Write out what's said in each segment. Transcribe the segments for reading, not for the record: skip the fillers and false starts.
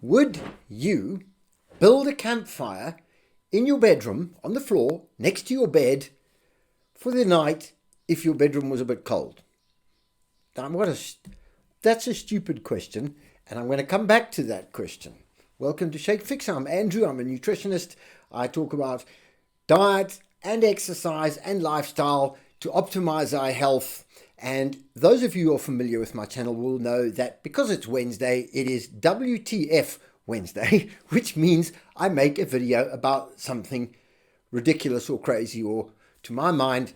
Would you build a campfire in your bedroom on the floor next to your bed for the night if your bedroom was a bit cold? Now, that's a stupid question, and I'm going to come back to that question. Welcome to SHAPEFIXER. I'm Andrew. I'm a nutritionist. I talk about diet and exercise and lifestyle to optimize our health. And those of you who are familiar with my channel will know that because it's Wednesday, it is WTF Wednesday, which means I make a video about something ridiculous or crazy or, to my mind,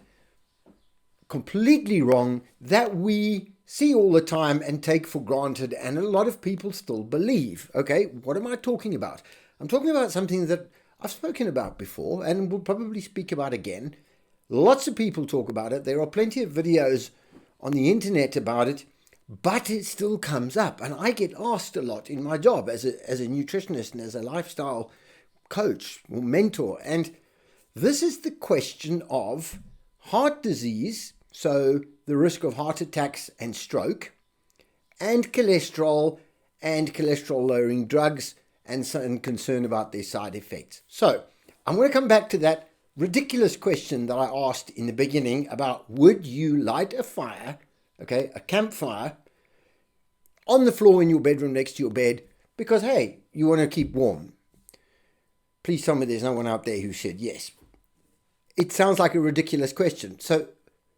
completely wrong that we see all the time and take for granted, and a lot of people still believe. Okay, what am I talking about? I'm talking about something that I've spoken about before and will probably speak about again. Lots of people talk about it. There are plenty of videos on the internet about it, but it still comes up. And I get asked a lot in my job as a nutritionist and as a lifestyle coach or mentor. And this is the question of heart disease, so the risk of heart attacks and stroke, and cholesterol lowering drugs, and concern about their side effects. So I'm going to come back to that ridiculous question that I asked in the beginning about would you light a fire, okay, a campfire, on the floor in your bedroom next to your bed because, hey, you want to keep warm. Please tell me there's no one out there who said yes. It sounds like a ridiculous question. So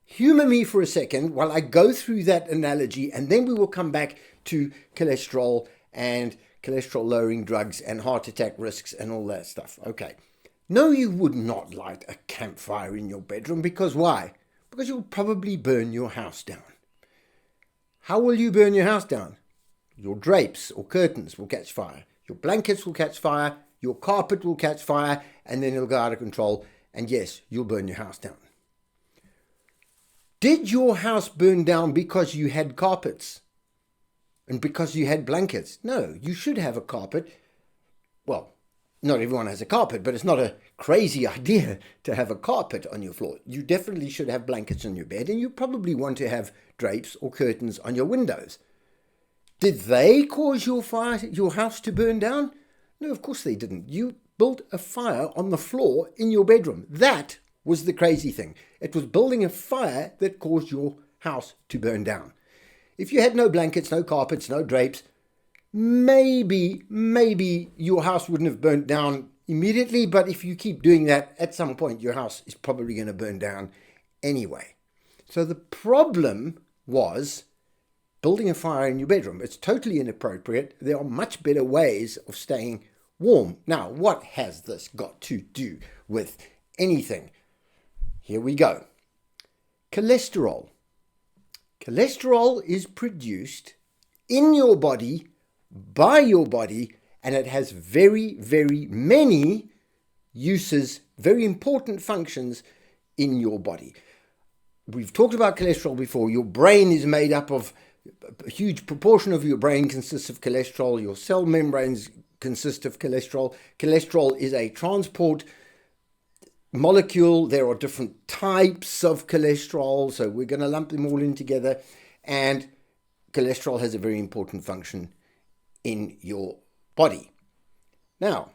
humor me for a second while I go through that analogy, and then we will come back to cholesterol and cholesterol lowering drugs and heart attack risks and all that stuff. Okay. No, you would not light a campfire in your bedroom because why? Because you'll probably burn your house down. How will you burn your house down? Your drapes or curtains will catch fire. Your blankets will catch fire. Your carpet will catch fire, and then it'll go out of control. And yes, you'll burn your house down. Did your house burn down because you had carpets and because you had blankets? No, you should have a carpet. Well, not everyone has a carpet, but it's not a crazy idea to have a carpet on your floor. You definitely should have blankets on your bed, and you probably want to have drapes or curtains on your windows. Did they cause your house to burn down? No, of course they didn't. You built a fire on the floor in your bedroom. That was the crazy thing. It was building a fire that caused your house to burn down. If you had no blankets, no carpets, no drapes, maybe your house wouldn't have burnt down immediately, but if you keep doing that, at some point your house is probably going to burn down anyway. So the problem was building a fire in your bedroom. It's totally inappropriate. There are much better ways of staying warm. Now, what has this got to do with anything? Here we go. Cholesterol. Cholesterol is produced in your body, by your body, and it has very, very many uses, very important functions in your body. We've talked about cholesterol before. Your brain is made up of a huge proportion of your brain consists of cholesterol. Your cell membranes consist of cholesterol. Cholesterol is a transport molecule. There are different types of cholesterol, so we're going to lump them all in together. And cholesterol has a very important function in your body. Now,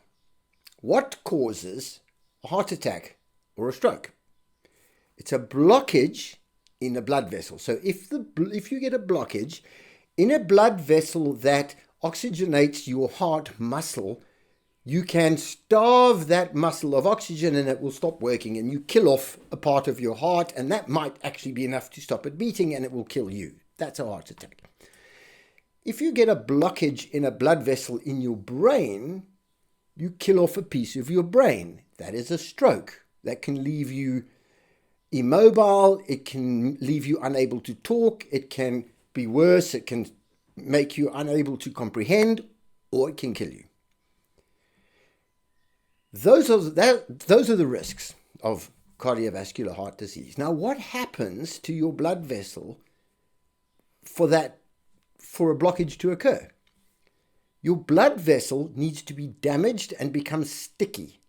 what causes a heart attack or a stroke? It's a blockage in a blood vessel. So if you get a blockage in a blood vessel that oxygenates your heart muscle, you can starve that muscle of oxygen and it will stop working, and you kill off a part of your heart, and that might actually be enough to stop it beating, and it will kill you. That's a heart attack. If you get a blockage in a blood vessel in your brain, you kill off a piece of your brain. That is a stroke. That can leave you immobile. It can leave you unable to talk. It can be worse. It can make you unable to comprehend, or it can kill you. Those are the risks of cardiovascular heart disease. Now, what happens to your blood vessel for a blockage to occur? Your blood vessel needs to be damaged and become sticky.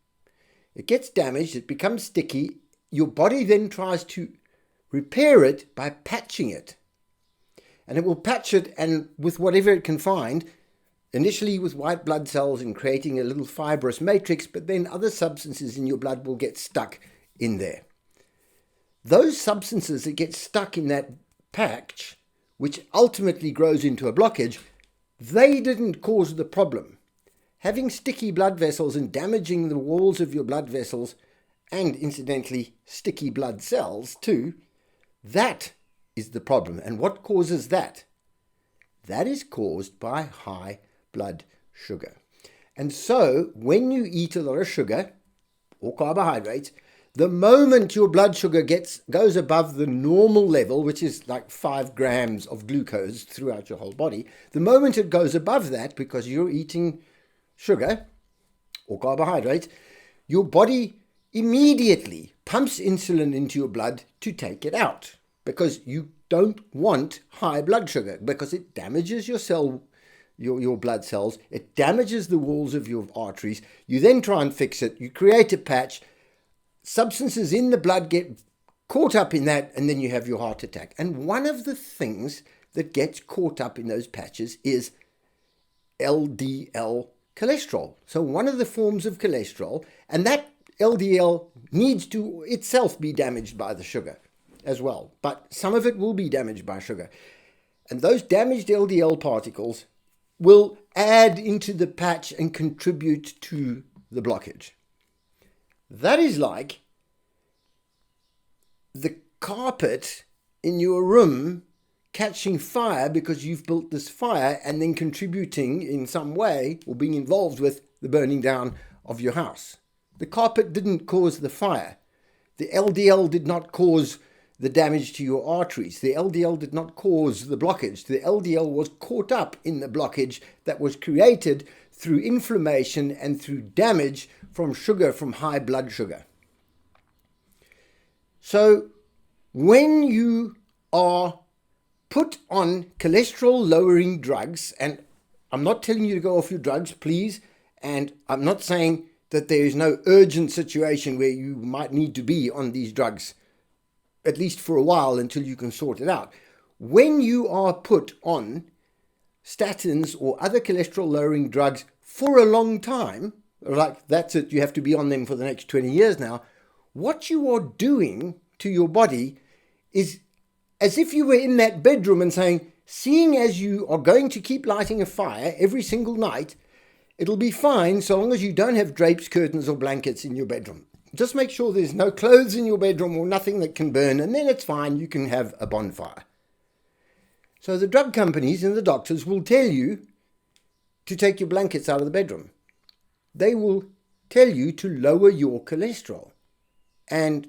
It gets damaged, it becomes sticky. Your body then tries to repair it by patching it. And it will patch it, and with whatever it can find, initially with white blood cells and creating a little fibrous matrix, but then other substances in your blood will get stuck in there. Those substances that get stuck in that patch, which ultimately grows into a blockage, they didn't cause the problem. Having sticky blood vessels and damaging the walls of your blood vessels, and incidentally sticky blood cells too, that is the problem. And what causes that? That is caused by high blood sugar. And so when you eat a lot of sugar or carbohydrates, the moment your blood sugar goes above the normal level, which is like 5 grams of glucose throughout your whole body, the moment it goes above that, because you're eating sugar or carbohydrates, your body immediately pumps insulin into your blood to take it out, because you don't want high blood sugar, because it damages your blood cells, it damages the walls of your arteries. You then try and fix it, you create a patch, substances in the blood get caught up in that, and then you have your heart attack. And one of the things that gets caught up in those patches is LDL cholesterol. So one of the forms of cholesterol, and that LDL needs to itself be damaged by the sugar as well, but some of it will be damaged by sugar. And those damaged LDL particles will add into the patch and contribute to the blockage. That is like the carpet in your room catching fire because you've built this fire and then contributing in some way or being involved with the burning down of your house. The carpet didn't cause the fire. The LDL did not cause the damage to your arteries. The LDL did not cause the blockage. The LDL was caught up in the blockage that was created through inflammation and through damage from sugar, from high blood sugar. So when you are put on cholesterol-lowering drugs, and I'm not telling you to go off your drugs, please, and I'm not saying that there is no urgent situation where you might need to be on these drugs, at least for a while until you can sort it out. When you are put on statins or other cholesterol-lowering drugs for a long time, like that's it, you have to be on them for the next 20 years now, what you are doing to your body is as if you were in that bedroom and saying, seeing as you are going to keep lighting a fire every single night, it'll be fine so long as you don't have drapes, curtains or blankets in your bedroom. Just make sure there's no clothes in your bedroom or nothing that can burn, and then it's fine, you can have a bonfire. So the drug companies and the doctors will tell you to take your blankets out of the bedroom. They will tell you to lower your cholesterol. And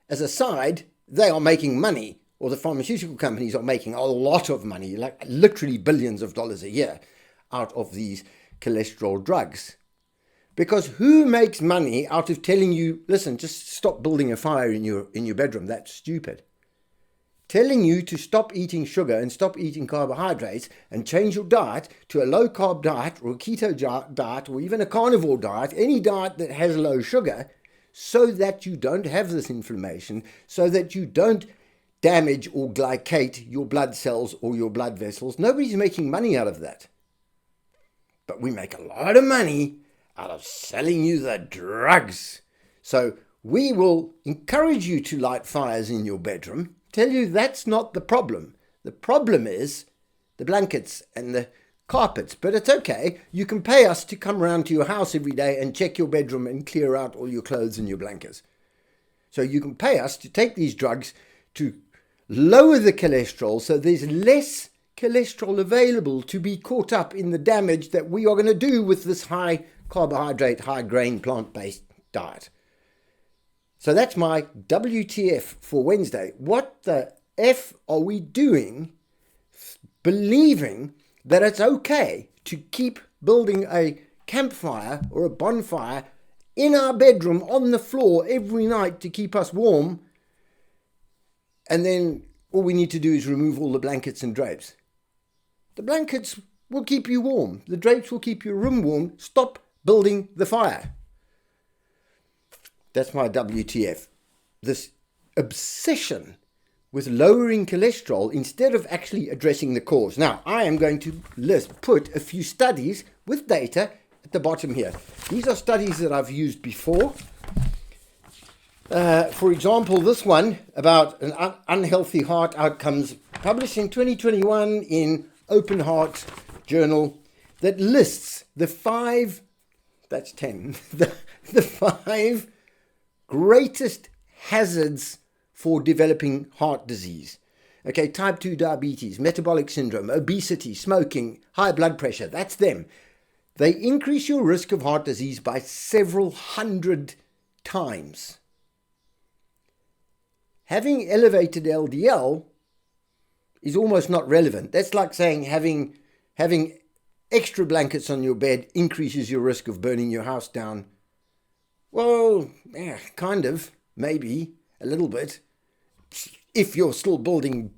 as a side, they are making money, or the pharmaceutical companies are making a lot of money, like literally billions of dollars a year out of these cholesterol drugs. Because who makes money out of telling you, listen, just stop building a fire in your bedroom? That's stupid. Telling you to stop eating sugar and stop eating carbohydrates and change your diet to a low-carb diet or a keto diet or even a carnivore diet, any diet that has low sugar, so that you don't have this inflammation, so that you don't damage or glycate your blood cells or your blood vessels. Nobody's making money out of that. But we make a lot of money out of selling you the drugs. So we will encourage you to light fires in your bedroom, tell you that's not the problem. The problem is the blankets and the carpets, but it's okay. You can pay us to come around to your house every day and check your bedroom and clear out all your clothes and your blankets. So you can pay us to take these drugs to lower the cholesterol so there's less cholesterol available to be caught up in the damage that we are going to do with this high carbohydrate, high grain, plant-based diet. So that's my WTF for Wednesday. What the F are we doing believing that it's okay to keep building a campfire or a bonfire in our bedroom on the floor every night to keep us warm, and then all we need to do is remove all the blankets and drapes? The blankets will keep you warm. The drapes will keep your room warm. Stop building the fire. That's my WTF. This obsession with lowering cholesterol instead of actually addressing the cause. Now, I am going to put a few studies with data at the bottom here. These are studies that I've used before. For example, this one about unhealthy heart outcomes, published in 2021 in OPENHEART journal, that lists the 5 greatest hazards for developing heart disease. Okay, type 2 diabetes, metabolic syndrome, obesity, smoking, high blood pressure, that's them. They increase your risk of heart disease by several hundred times. Having elevated LDL is almost not relevant. That's like saying having extra blankets on your bed increases your risk of burning your house down. Well, yeah, kind of, maybe, a little bit. If you're still building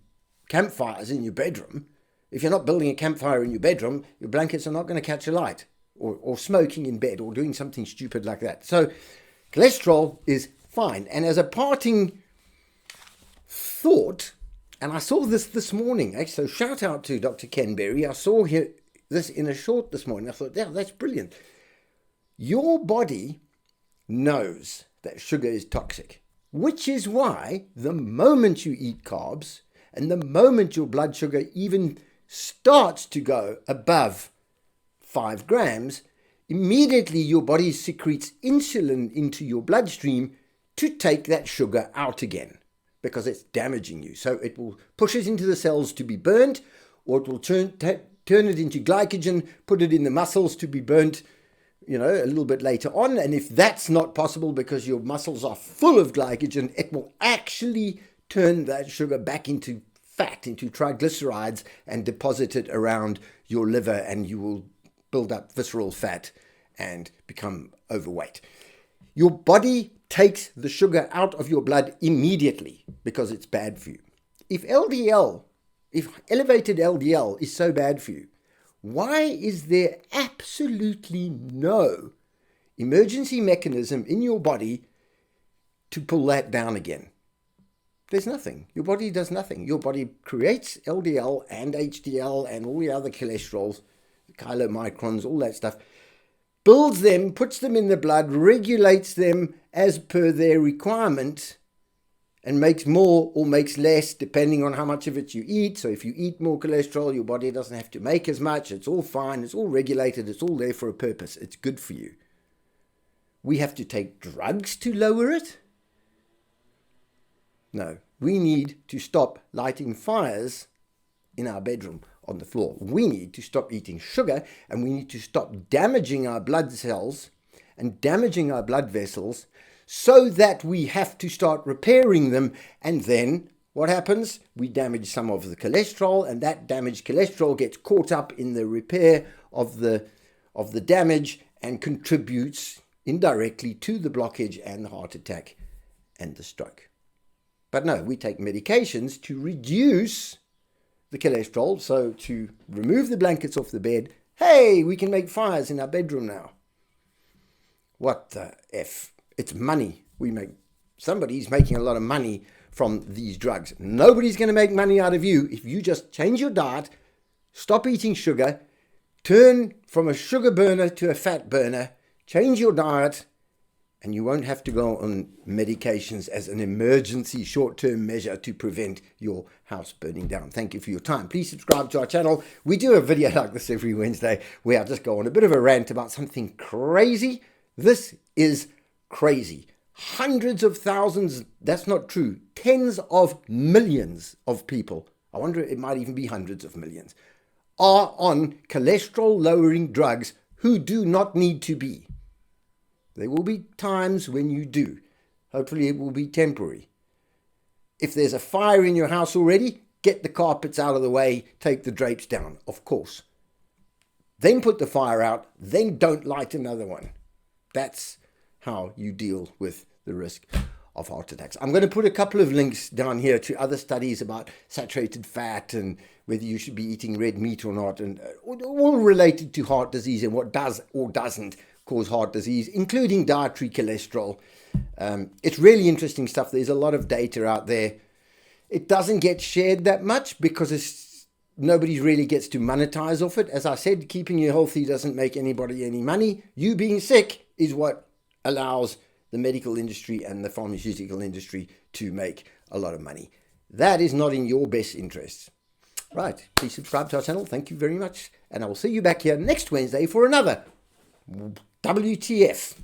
campfires in your bedroom, if you're not building a campfire in your bedroom, your blankets are not going to catch alight, or smoking in bed, or doing something stupid like that. So cholesterol is fine. And as a parting thought, and I saw this morning, so shout out to Dr. Ken Berry. I saw this in a short this morning. I thought, yeah, that's brilliant. Your body knows that sugar is toxic, which is why the moment you eat carbs and the moment your blood sugar even starts to go above 5 grams, immediately your body secretes insulin into your bloodstream to take that sugar out again, because it's damaging you. So it will push it into the cells to be burnt, or it will turn it into glycogen, put it in the muscles to be burnt, a little bit later on. And if that's not possible because your muscles are full of glycogen, it will actually turn that sugar back into fat, into triglycerides, and deposit it around your liver, and you will build up visceral fat and become overweight. Your body takes the sugar out of your blood immediately because it's bad for you. If elevated LDL is so bad for you, why is there absolutely no emergency mechanism in your body to pull that down again? There's nothing. Your body does nothing. Your body creates LDL and HDL and all the other cholesterols, chylomicrons, all that stuff, builds them, puts them in the blood, regulates them as per their requirement, and makes more or makes less depending on how much of it you eat. So if you eat more cholesterol, your body doesn't have to make as much. It's all fine. It's all regulated. It's all there for a purpose. It's good for you. We have to take drugs to lower it? No. We need to stop lighting fires in our bedroom on the floor. We need to stop eating sugar, and we need to stop damaging our blood cells and damaging our blood vessels, so that we have to start repairing them. And then what happens? We damage some of the cholesterol, and that damaged cholesterol gets caught up in the repair of the damage and contributes indirectly to the blockage and the heart attack and the stroke. But no, we take medications to reduce the cholesterol, so to remove the blankets off the bed. Hey, we can make fires in our bedroom now. What the F? It's money we make. Somebody's making a lot of money from these drugs. Nobody's going to make money out of you if you just change your diet, stop eating sugar, turn from a sugar burner to a fat burner, change your diet, and you won't have to go on medications as an emergency short-term measure to prevent your house burning down. Thank you for your time. Please subscribe to our channel. We do a video like this every Wednesday where I just go on a bit of a rant about something crazy. This is crazy. Hundreds of thousands, that's not true, tens of millions of people, I wonder, it might even be hundreds of millions, are on cholesterol lowering drugs who do not need to be. There will be times when you do. Hopefully it will be temporary. If there's a fire in your house already, get the carpets out of the way, take the drapes down, of course. Then put the fire out, then don't light another one. That's how you deal with the risk of heart attacks. I'm going to put a couple of links down here to other studies about saturated fat and whether you should be eating red meat or not, and all related to heart disease and what does or doesn't cause heart disease, including dietary cholesterol. It's really interesting stuff. There's a lot of data out there. It doesn't get shared that much because nobody really gets to monetize off it. As I said, keeping you healthy doesn't make anybody any money. You being sick is what allows the medical industry and the pharmaceutical industry to make a lot of money. That is not in your best interests. Right, please subscribe to our channel. Thank you very much. And I will see you back here next Wednesday for another WTF.